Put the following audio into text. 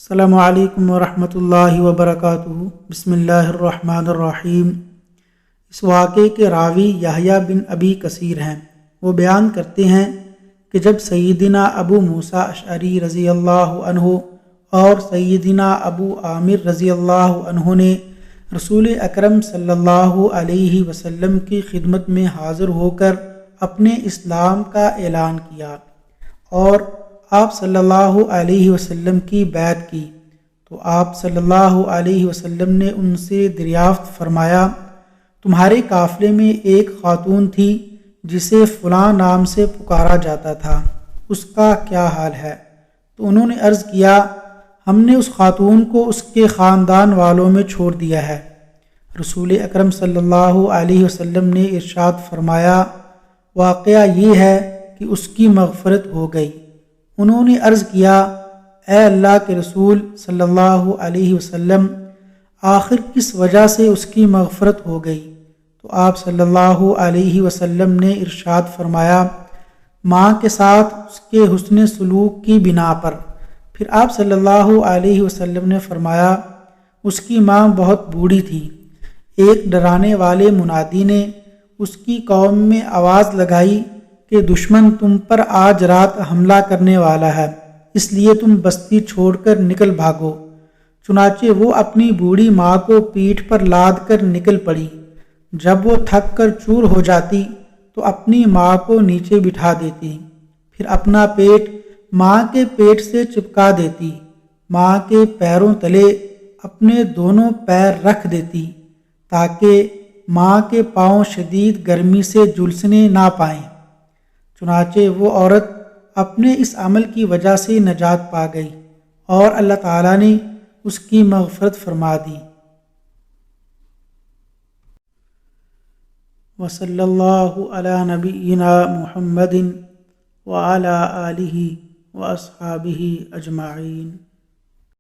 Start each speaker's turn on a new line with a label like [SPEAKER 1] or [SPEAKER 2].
[SPEAKER 1] السلام علیکم ورحمۃ اللہ وبرکاتہ۔ بسم اللہ الرحمن الرحیم۔ اس واقعے کے راوی یحییٰ بن ابی کثیر ہیں۔ وہ بیان کرتے ہیں کہ جب سیدنا ابو موسیٰ اشعری رضی اللہ عنہ اور سیدنا ابو عامر رضی اللہ عنہ نے رسول اکرم صلی اللہ علیہ وسلم کی خدمت میں حاضر ہو کر اپنے اسلام کا اعلان کیا اور آپ صلی اللہ علیہ وسلم کی بیعت کی، تو آپ صلی اللہ علیہ وسلم نے ان سے دریافت فرمایا، تمہارے قافلے میں ایک خاتون تھی جسے فلاں نام سے پکارا جاتا تھا، اس کا کیا حال ہے؟ تو انہوں نے عرض کیا، ہم نے اس خاتون کو اس کے خاندان والوں میں چھوڑ دیا ہے۔ رسول اکرم صلی اللہ علیہ وسلم نے ارشاد فرمایا، واقعہ یہ ہے کہ اس کی مغفرت ہو گئی۔ انہوں نے عرض کیا، اے اللہ کے رسول صلی اللہ علیہ وسلم، آخر کس وجہ سے اس کی مغفرت ہو گئی؟ تو آپ صلی اللہ علیہ وسلم نے ارشاد فرمایا، ماں کے ساتھ اس کے حسن سلوک کی بنا پر۔ پھر آپ صلی اللہ علیہ وسلم نے فرمایا، اس کی ماں بہت بوڑھی تھی۔ ایک ڈرانے والے منادی نے اس کی قوم میں آواز لگائی کہ دشمن تم پر آج رات حملہ کرنے والا ہے، اس لیے تم بستی چھوڑ کر نکل بھاگو۔ چنانچہ وہ اپنی بوڑھی ماں کو پیٹھ پر لاد کر نکل پڑی۔ جب وہ تھک کر چور ہو جاتی تو اپنی ماں کو نیچے بٹھا دیتی، پھر اپنا پیٹ ماں کے پیٹ سے چپکا دیتی، ماں کے پیروں تلے اپنے دونوں پیر رکھ دیتی تاکہ ماں کے پاؤں شدید گرمی سے جھلسنے نہ پائیں۔ چنانچہ وہ عورت اپنے اس عمل کی وجہ سے نجات پا گئی اور اللہ تعالیٰ نے اس کی مغفرت فرما دی۔ وصلی اللہ علی نبینا محمد وعلی آلہ واصحابہ اجمعین۔